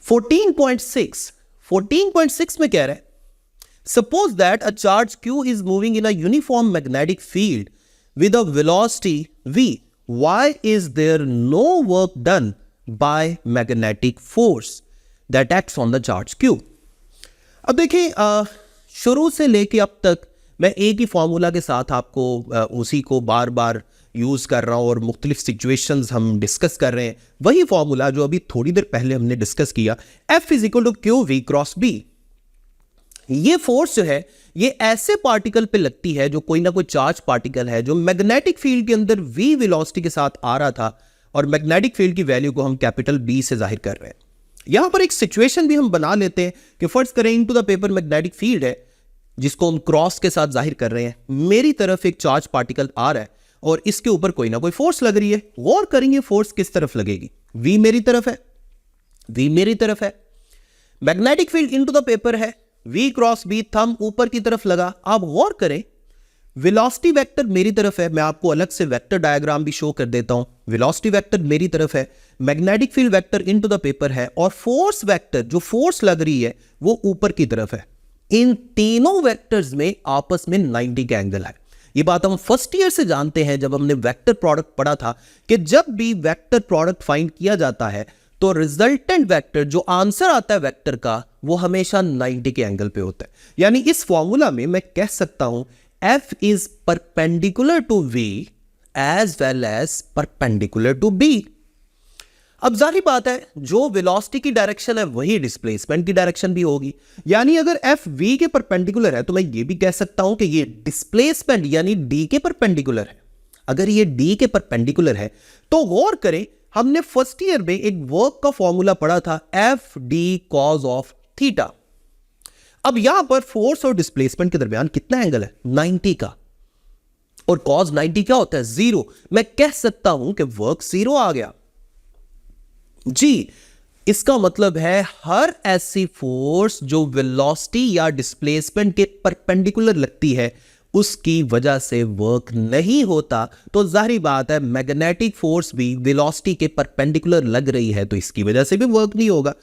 14.6 में कह रहा है, suppose that a charge Q is moving in a uniform magnetic field with a velocity V. Why is there no work done by magnetic force that acts on the charge Q? अब देखिए, शुरू से लेके अब तक मैं एक ही formula के साथ आपको उसी को बार बार यूज कर रहा हूं और मुख्तलिफ सिचुएशंस हम डिस्कस कर रहे हैं। वही फॉर्मूला जो अभी थोड़ी देर पहले हमने डिस्कस किया, F is equal to q v cross b. ये फोर्स जो है ये ऐसे पार्टिकल पे लगती है जो कोई ना कोई चार्ज पार्टिकल है जो मैग्नेटिक फील्ड के अंदर v वेलोसिटी के साथ आ रहा था, और मैग्नेटिक फील्ड की वैल्यू को हम कैपिटल B से जाहिर कर रहे हैं। यहां पर एक सिचुएशन भी हम बना लेते हैं कि फर्ज करें into the paper magnetic field है जिसको हम क्रॉस के साथ जाहिर कर रहे हैं। मेरी तरफ एक चार्ज पार्टिकल आ रहा है और इसके ऊपर कोई ना कोई फोर्स लग रही है। गौर करेंगे फोर्स किस तरफ लगेगी, v मेरी तरफ है, v मेरी तरफ है, magnetic field into the paper है, v क्रॉस b थंब ऊपर की तरफ लगा। आप गौर करें वेलोसिटी वेक्टर मेरी तरफ है, मैं आपको अलग से वेक्टर डायग्राम भी शो कर देता हूं। वेलोसिटी वेक्टर मेरी तरफ है, magnetic field vector into the paper है, और फोर्स वेक्टर जो फोर्स लग रही है वो ऊपर की तरफ है। इन तीनों वेक्टर्स में आपस में 90 का एंगल है। ये बात हम फर्स्ट ईयर से जानते हैं जब हमने वेक्टर प्रोडक्ट पढ़ा था कि जब भी वेक्टर प्रोडक्ट फाइंड किया जाता है तो रिजल्टेंट वेक्टर जो आंसर आता है वेक्टर का वो हमेशा 90 के एंगल पे होता है। यानी इस फॉर्मूला में मैं कह सकता हूं F is perpendicular to V as well as perpendicular to B। अब जाहिर बात है जो वेलोसिटी की डायरेक्शन है वही डिस्प्लेसमेंट की डायरेक्शन भी होगी। यानी अगर F V के परपेंडिकुलर है तो मैं ये भी कह सकता हूं कि ये डिस्प्लेसमेंट यानी D के परपेंडिकुलर है। अगर ये D के परपेंडिकुलर है तो गौर करें हमने फर्स्ट ईयर में एक वर्क का फॉर्मूला पढ़ा था F D cause of theta. अब यहां पर फोर्स और डिस्प्लेसमेंट के दरमियान कितना एंगल है, 90 का, और कॉज 90 क्या होता है, 0। मैं कह सकता हूं कि वर्क 0 आ गया जी। इसका मतलब है हर ऐसी फोर्स जो वेलोसिटी या डिस्प्लेसमेंट के परपेंडिकुलर लगती है उसकी वजह से वर्क नहीं होता। तो जाहिर बात है मैग्नेटिक फोर्स भी वेलोसिटी के परपेंडिकुलर लग रही है तो इसकी वजह से भी वर्क नहीं होगा।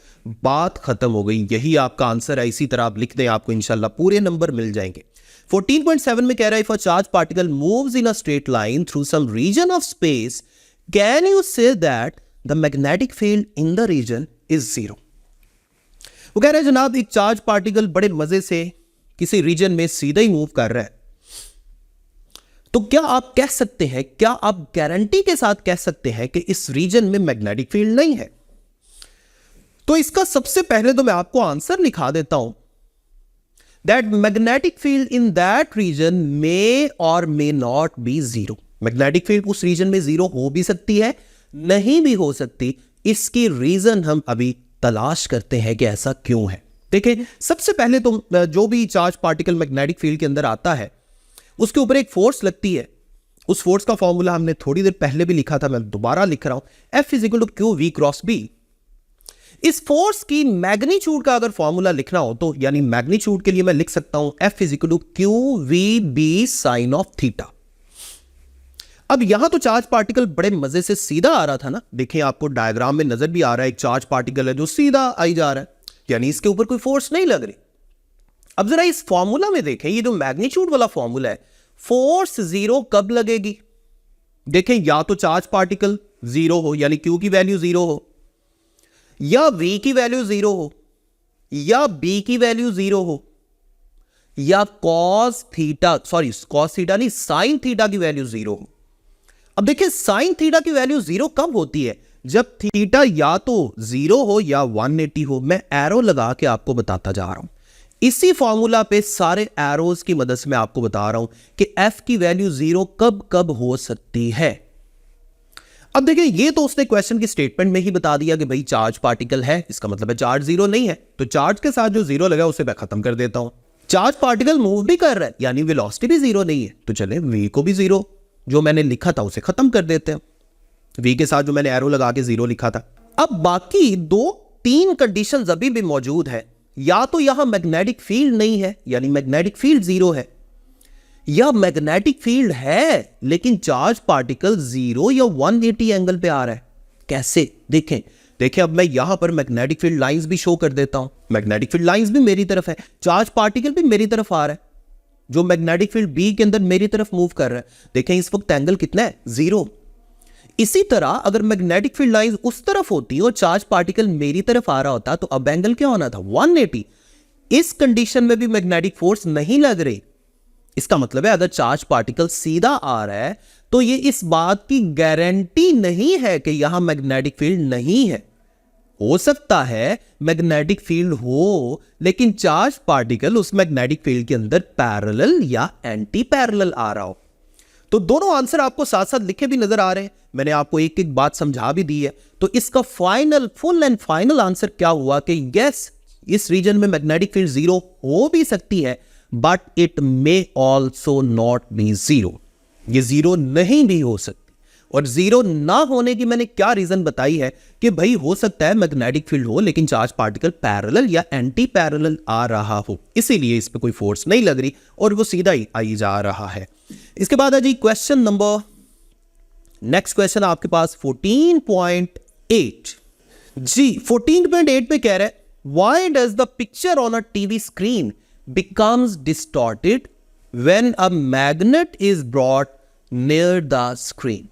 बात खत्म हो गई, यही आपका आंसर है। इसी तरह आप लिख दें, आपको इंशाल्लाह पूरे नंबर मिल जाएंगे। 14.7 में कह रहा है if a charge particle moves in a straight line through some region of space can you say that the magnetic field in the region is 0। वो कह रहे हैं जनाब एक चार्ज पार्टिकल बड़े मजे से किसी रीजन में सीधा ही मूव कर रहा है, तो क्या आप कह सकते हैं, क्या आप गारंटी के साथ कह सकते हैं कि इस रीजन में मैग्नेटिक फील्ड नहीं है? तो इसका सबसे पहले तो मैं आपको आंसर लिखा देता हूं that magnetic field in that region may और may not be 0। Magnetic field उस रीजन में 0 हो भी सकती है, नहीं भी हो सकती। इसकी रीजन हम अभी तलाश करते हैं कि ऐसा क्यों है। देखिए सबसे पहले तो जो भी चार्ज पार्टिकल मैग्नेटिक फील्ड के अंदर आता है उसके ऊपर एक फोर्स लगती है। उस फोर्स का फॉर्मूला हमने थोड़ी देर पहले भी लिखा था, मैं दोबारा लिख रहा हूं, F is equal to q v cross b. इस फोर्स की मैग्नीट्यूड का अगर फॉर्मूला लिखना हो तो यानी मैग्नीट्यूड के लिए मैं लिख सकता हूं F is equal to q v b sine of theta. अब यहां तो चार्ज पार्टिकल बड़े मजे से सीधा आ रहा था ना, देखिए आपको डायग्राम में नजर भी आ रहा है एक चार्ज पार्टिकल है जो सीधा आई जा रहा है, यानी इसके ऊपर कोई फोर्स नहीं लग रही। अब जरा इस फॉर्मूला में देखें, ये जो मैग्नीट्यूड वाला फॉर्मूला है, फोर्स 0 कब लगेगी? देखें या तो चार्ज पार्टिकल 0 हो यानी Q की वैल्यू 0 हो, या V की वैल्यू 0 हो, या B की वैल्यू 0 हो, या cos थीटा नहीं साइन थीटा की वैल्यू 0 हो। अब देखिए साइन थीटा की वैल्यू 0 कब होती है? जब थीटा या तो 0 हो या 180 हो। मैं एरो लगा के आपको बताता जा रहा हूं, इसी फॉर्मूला पे सारे एरोज की मदद से मैं आपको बता रहा हूं कि F की वैल्यू 0 कब कब हो सकती है। अब देखिए ये तो उसने क्वेश्चन की स्टेटमेंट में ही बता दिया कि भाई चार्ज पार्टिकल है, इसका मतलब है चार्ज 0 नहीं है, तो चार्ज के साथ जो 0 लगा उसे मैं खत्म कर देता हूं। चार्ज पार्टिकल मूव भी कर रहा है यानी वेलोसिटी भी 0 नहीं है, तो चले V को भी 0 जो मैंने लिखा था उसे खत्म कर देते हैं, V के साथ जो मैंने एरो लगा के 0 लिखा था। अब बाकी 2-3 कंडीशंस अभी भी मौजूद है, या तो यहां मैग्नेटिक फील्ड नहीं है यानी मैग्नेटिक फील्ड 0 है, या मैग्नेटिक फील्ड है लेकिन चार्ज पार्टिकल 0 या 180 एंगल पे आ रहा है। कैसे? देखें देखिए अब मैं यहां पर मैग्नेटिक फील्ड लाइंस भी शो कर देता हूं, मैग्नेटिक फील्ड लाइंस भी मेरी तरफ है, चार्ज पार्टिकल भी मेरी तरफ आ रहा है, जो मैग्नेटिक फील्ड बी के अंदर मेरी तरफ मूव कर रहा है। देखें इस वक्त एंगल कितना है, 0। इसी तरह अगर मैग्नेटिक फील्ड लाइंस उस तरफ होती और चार्ज पार्टिकल मेरी तरफ आ रहा होता तो अब एंगल क्या होना था, 180। इस कंडीशन में भी मैग्नेटिक फोर्स नहीं लग रही। इसका मतलब है अगर चार्ज पार्टिकल सीधा आ रहा है तो ये इस बात की गारंटी नहीं है कि यहां मैग्नेटिक फील्ड नहीं है। हो सकता है मैग्नेटिक फील्ड हो लेकिन चार्ज पार्टिकल उस मैग्नेटिक फील्ड के अंदर पैरेलल या एंटी पैरेलल आ रहा हो। तो दोनों आंसर आपको साथ साथ लिखे भी नजर आ रहे हैं, मैंने आपको एक एक बात समझा भी दी है। तो इसका final full and final answer क्या हुआ कि यस, इस रीजन में मैग्नेटिक फील्ड 0 हो भी सकती है but it may also not be 0। ये 0 नहीं भी हो सकती। और 0 ना होने की मैंने क्या रीजन बताई है कि भाई हो सकता है मैग्नेटिक फील्ड हो लेकिन चार्ज पार्टिकल पैरेलल या एंटी पैरेलल आ रहा हो, इसीलिए इस पे कोई फोर्स नहीं लग रही और वो सीधा ही आई जा रहा है। इसके बाद है जी क्वेश्चन नंबर, नेक्स्ट क्वेश्चन आपके पास 14.8 जी। 14.8 में कह रहा है why does the picture on a TV screen becomes distorted when a magnet is brought near the screen.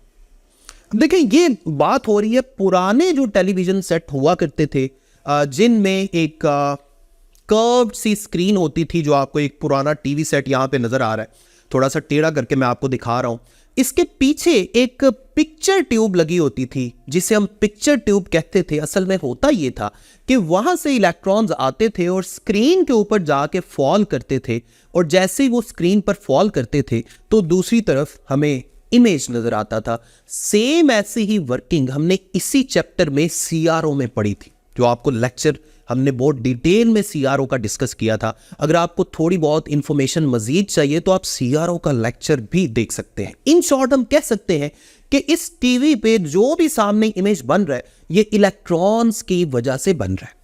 देखिए ये बात हो रही है पुराने जो टेलीविजन सेट हुआ करते थे जिनमें एक कर्व्ड सी स्क्रीन होती थी, जो आपको एक पुराना टीवी सेट यहां पे नजर आ रहा है, थोड़ा सा टेढ़ा करके मैं आपको दिखा रहा हूं। इसके पीछे एक पिक्चर ट्यूब लगी होती थी जिसे हम पिक्चर ट्यूब कहते थे। असल में होता ये था कि वहां से इलेक्ट्रॉन्स आते थे और स्क्रीन के ऊपर जाके फॉल करते थे, और जैसे ही वो स्क्रीन पर फॉल करते थे तो दूसरी तरफ हमें इमेज नजर आता था। सेम ऐसी ही वर्किंग हमने इसी चैप्टर में सीआरओ में पढ़ी थी, जो आपको लेक्चर हमने बहुत डिटेल में सीआरओ का डिस्कस किया था। अगर आपको थोड़ी बहुत इंफॉर्मेशन मजीद चाहिए तो आप सीआरओ का लेक्चर भी देख सकते हैं। इन शॉर्ट हम कह सकते हैं कि इस टीवी पे जो भी सामने इमेज बन रहा है ये इलेक्ट्रॉन्स की वजह से बन रहा है,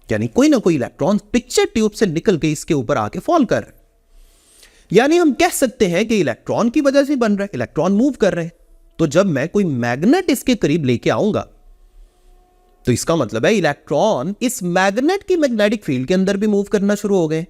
यानी कोई ना कोई इलेक्ट्रॉन पिक्चर ट्यूब से निकल के इसके ऊपर आके फॉल कर रहा है। यानी हम कह सकते हैं कि इलेक्ट्रॉन की वजह से बन रहा है, इलेक्ट्रॉन मूव कर रहे हैं। तो जब मैं कोई मैग्नेट इसके करीब लेके आऊंगा तो इसका मतलब है इलेक्ट्रॉन इस मैग्नेट की मैग्नेटिक फील्ड के अंदर भी मूव करना शुरू हो गए।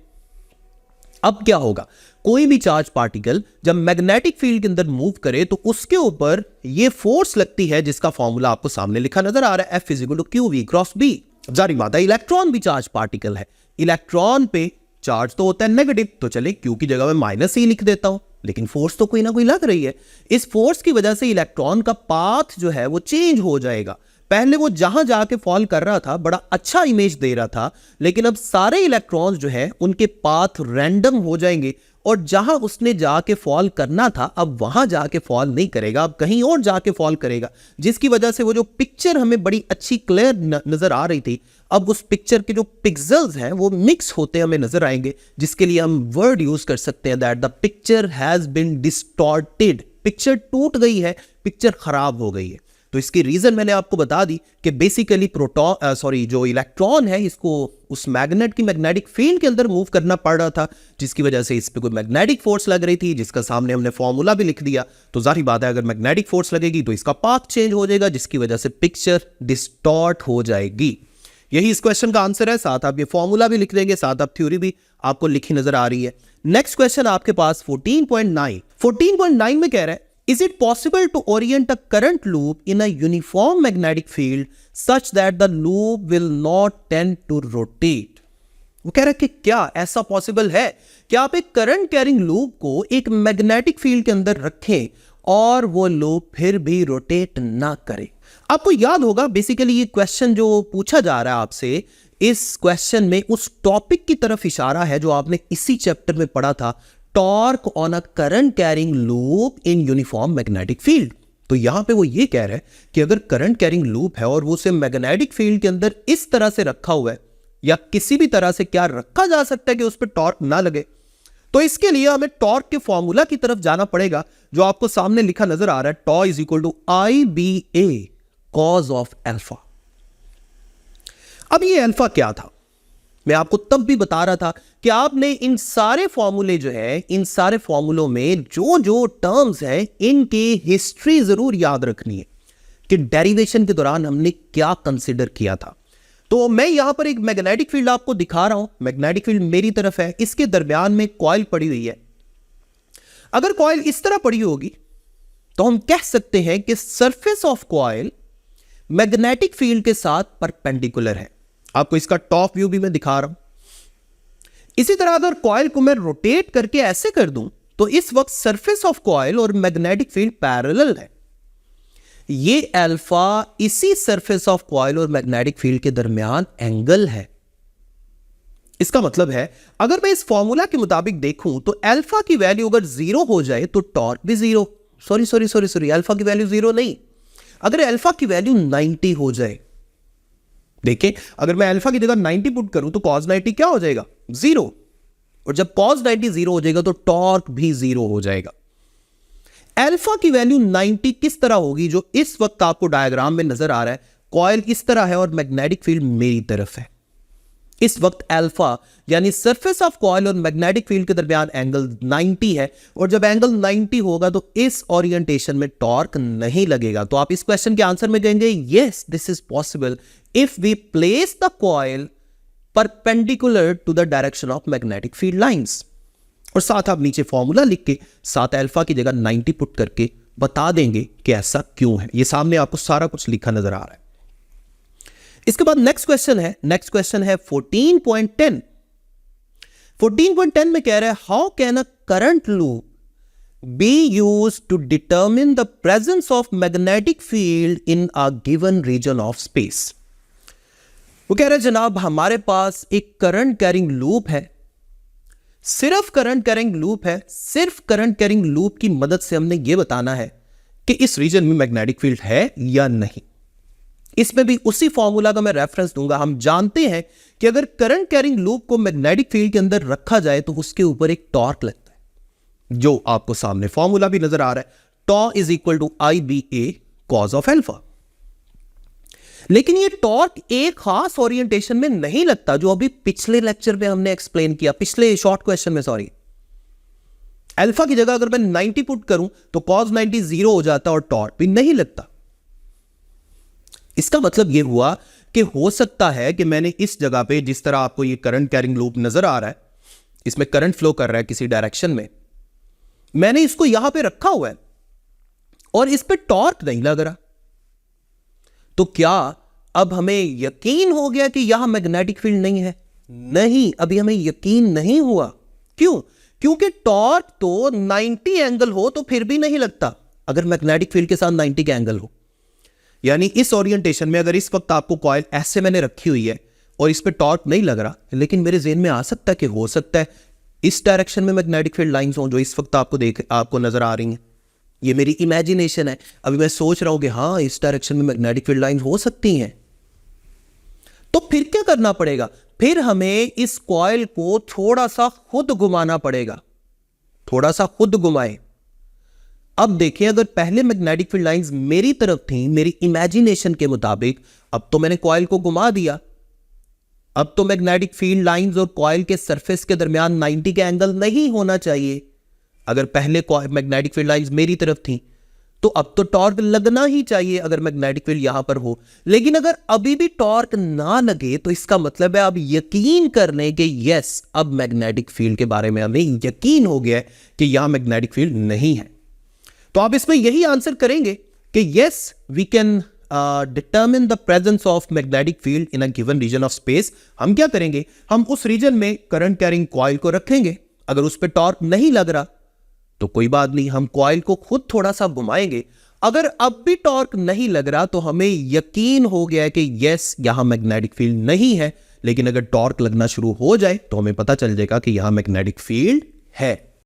अब क्या होगा, कोई भी चार्ज पार्टिकल जब मैग्नेटिक फील्ड के अंदर मूव करे तो उसके ऊपर ये फोर्स लगती है जिसका फॉर्मूला आपको सामने लिखा नजर आ रहा है, F = QV क्रॉस B। जारी बात है इलेक्ट्रॉन भी चार्ज पार्टिकल है, इलेक्ट्रॉन पे चार्ज तो होता है नेगेटिव, तो चले Q की जगह मैं -ही लिख देता हूं, लेकिन फोर्स तो कोई ना कोई लग रही है। इस फोर्स की वजह से इलेक्ट्रॉन का पाथ जो है वो चेंज हो जाएगा। पहले वो जहां जाके फॉल कर रहा था बड़ा अच्छा इमेज दे रहा था, लेकिन अब सारे इलेक्ट्रॉन्स जो है उनके पाथ रैंडम हो जाएंगे और जहां उसने जाके फॉल करना था अब वहां जाके फॉल नहीं करेगा, अब कहीं और जाके फॉल करेगा, जिसकी वजह से वो जो पिक्चर हमें बड़ी अच्छी क्लियर नजर आ रही थी अब उस पिक्चर के जो पिक्सेल्स हैं वो मिक्स होते हमें नजर आएंगे, जिसके लिए हम वर्ड यूज कर सकते हैं that the picture has been distorted. Picture टूट गई है, पिक्चर खराब हो गई है। तो इसकी रीजन मैंने आपको बता दी कि बेसिकली जो इलेक्ट्रॉन है इसको उस मैग्नेट की मैग्नेटिक फील्ड के अंदर मूव करना पड़ रहा था, जिसकी वजह से इस पे कोई मैग्नेटिक फोर्स लग रही थी, जिसका सामने हमने फॉर्मूला भी लिख दिया। तो जाहिर बात है अगर मैग्नेटिक फोर्स लगेगी तो इसका पाथ चेंज हो जाएगा, जिसकी वजह से पिक्चर डिस्टॉर्ट हो जाएगी। यही इस क्वेश्चन का आंसर है। साथ आप ये फॉर्मूला भी लिख देंगे, साथ आप थ्योरी भी आपको लिखी नजर आ रही है। नेक्स्ट क्वेश्चन आपके पास 14.9 में कह रहा है Is it possible to orient a current loop in a uniform magnetic field such that the loop will not tend to rotate? वो कह रहा है कि क्या ऐसा पॉसिबल है कि आप एक करंट कैरिंग लूप को एक मैग्नेटिक फील्ड के अंदर रखें और वो लूप फिर भी रोटेट ना करे। आपको याद होगा बेसिकली ये क्वेश्चन जो पूछा जा रहा है आपसे, इस क्वेश्चन में उस टॉपिक की तरफ इशारा है जो आपने इसी चैप्टर में पढ़ा था, torque on a current carrying loop in uniform magnetic field. तो यहां पे वो ये कह रहा है कि अगर करंट कैरिंग लूप है और वो उसे मैग्नेटिक फील्ड के अंदर इस तरह से रखा हुआ है या किसी भी तरह से क्या रखा जा सकता है कि उस पर टॉर्क ना लगे, तो इसके लिए हमें टॉर्क के फॉर्मूला की तरफ जाना पड़ेगा जो आपको सामने लिखा नजर आ रहा है, टॉ = IBA कॉज ऑफ अल्फा। अब ये अल्फा क्या था मैं आपको तब भी बता रहा था कि आपने इन सारे फॉर्मूले जो है, इन सारे फॉर्मूलों में जो जो टर्म्स हैं इनकी हिस्ट्री जरूर याद रखनी है कि डेरिवेशन के दौरान हमने क्या कंसिडर किया था। तो मैं यहां पर एक मैग्नेटिक फील्ड आपको दिखा रहा हूं, मैग्नेटिक फील्ड मेरी तरफ है, इसके दरमियान में कॉइल पड़ी हुई है। अगर कॉइल इस तरह पड़ी होगी तो हम कह सकते हैं कि surface of coil magnetic field के साथ परपेंडिकुलर है। आपको इसका टॉप व्यू भी मैं दिखा रहा हूं। इसी तरह अगर कॉइल को मैं रोटेट करके ऐसे कर दूं तो इस वक्त सरफेस ऑफ कॉइल और मैग्नेटिक फील्ड पैरेलल है। ये अल्फा इसी सरफेस ऑफ कॉइल और मैग्नेटिक फील्ड के दरमियान एंगल है। इसका मतलब है अगर मैं इस फॉर्मूला के मुताबिक देखूं तो अल्फा की वैल्यू अगर 0 हो जाए तो टॉर्क भी 0, सॉरी अल्फा की वैल्यू 0 नहीं, अगर अल्फा की वैल्यू 90 हो जाए, देखिए अगर मैं अल्फा की जगह 90 पुट करूं तो cos 90 क्या हो जाएगा 0, और जब cos 90 0 हो जाएगा तो टॉर्क भी 0 हो जाएगा। अल्फा की वैल्यू 90 किस तरह होगी, जो इस वक्त आपको डायग्राम में नजर आ रहा है, कॉइल इस तरह है और मैग्नेटिक फील्ड मेरी तरफ है। इस वक्त अल्फा यानी सरफेस ऑफ कॉइल और मैग्नेटिक फील्ड के दरमियान एंगल 90 है, और जब एंगल 90 होगा तो इस ओरिएंटेशन में टॉर्क नहीं लगेगा। तो आप इस क्वेश्चन के आंसर में कहेंगे yes this is possible if we place the coil perpendicular to the direction of magnetic field lines. और साथ आप नीचे फॉर्मूला लिख के साथ अल्फा की जगह 90 पुट करके बता देंगे कि ऐसा क्यों है। ये सामने आपको सारा कुछ लिखा नजर आ रहा है। इसके बाद नेक्स्ट क्वेश्चन है 14.10। 14.10 में कह रहा है how can a current loop be used to determine the presence of magnetic field in a given region of space. वो कह रहा है जनाब हमारे पास एक करंट कैरिंग लूप है, सिर्फ करंट कैरिंग लूप की मदद से हमने यह बताना है कि इस रीजन में मैग्नेटिक फील्ड है या नहीं। इसमें भी उसी फॉर्मूला का मैं रेफरेंस दूंगा। हम जानते हैं कि अगर करंट कैरिंग लूप को मैग्नेटिक फील्ड के अंदर रखा जाए तो उसके ऊपर एक टॉर्क लगता है, जो आपको सामने फॉर्मूला भी नजर आ रहा है, tau is equal to IBA cos of alpha. लेकिन ये टॉर्क एक खास ओरिएंटेशन में नहीं लगता, जो अभी पिछले लेक्चर में हमने एक्सप्लेन किया, पिछले शॉर्ट क्वेश्चन में सॉरी। अल्फा की जगह अगर मैं 90 पुट करूं तो cos 90 0 हो जाता और टॉर्क भी नहीं लगता। इसका मतलब यह हुआ कि हो सकता है कि मैंने इस जगह पे, जिस तरह आपको ये करंट कैरिंग लूप नजर आ रहा है, इसमें करंट फ्लो कर रहा है किसी डायरेक्शन में, मैंने इसको यहां पे रखा हुआ है और इस पे टॉर्क नहीं लग रहा। तो क्या अब हमें यकीन हो गया कि यहां मैग्नेटिक फील्ड नहीं है? नहीं, अभी हमें यकीन नहीं हुआ। क्यों? क्योंकि टॉर्क तो 90 एंगल हो तो फिर भी नहीं लगता अगर मैग्नेटिक फील्ड के साथ 90 का एंगल हो। यानी इस ओरिएंटेशन में अगर इस वक्त आपको कॉइल ऐसे मैंने रखी हुई है और इस पे टॉर्क नहीं लग रहा, लेकिन मेरे ज़हन में आ सकता है कि हो सकता है इस डायरेक्शन में मैग्नेटिक फील्ड लाइंस हो जो इस वक्त आपको नजर आ रही हैं। ये मेरी इमेजिनेशन है, अभी मैं सोच रहा हूं कि हाँ इस डायरेक्शन में मैग्नेटिक फील्ड लाइंस हो सकती हैं। तो फिर क्या करना पड़ेगा? फिर हमें इस कॉइल को थोड़ा सा खुद घुमाना पड़ेगा, थोड़ा सा खुद घुमाएं। अब देखिए अगर पहले मैग्नेटिक फील्ड लाइंस मेरी तरफ थी, मेरी इमेजिनेशन के मुताबिक, अब तो मैंने कॉइल को घुमा दिया, अब तो मैग्नेटिक फील्ड लाइंस और कॉइल के सरफेस के दरमियान 90 का एंगल नहीं होना चाहिए। अगर पहले मैग्नेटिक फील्ड लाइंस मेरी तरफ थी तो अब तो टॉर्क लगना ही चाहिए अगर मैग्नेटिक फील्ड यहां पर हो। लेकिन अगर अभी भी टॉर्क ना लगे तो इसका मतलब है अब यकीन कर लें कि यस अब मैग्नेटिक फील्ड के बारे में हमें यकीन हो गया है कि यहां मैग्नेटिक फील्ड नहीं है। तो आप इसमें यही आंसर करेंगे कि yes we can determine the presence of magnetic field in a given region of space. हम क्या करेंगे? हम उस रीजन में करंट कैरिंग कॉइल को रखेंगे। अगर उस पर टॉर्क नहीं लग रहा तो कोई बात नहीं, हम कॉइल को खुद थोड़ा सा घुमाएंगे। अगर अब भी टॉर्क नहीं लग रहा तो हमें यकीन हो गया है कि यस यहां मैग्नेटिक फील्ड नहीं है। लेकिन अगर टॉर्क लगना शुरू हो जाए तो हमें पता चल जाएगा कि यहां मैग्नेटिक फील्ड है।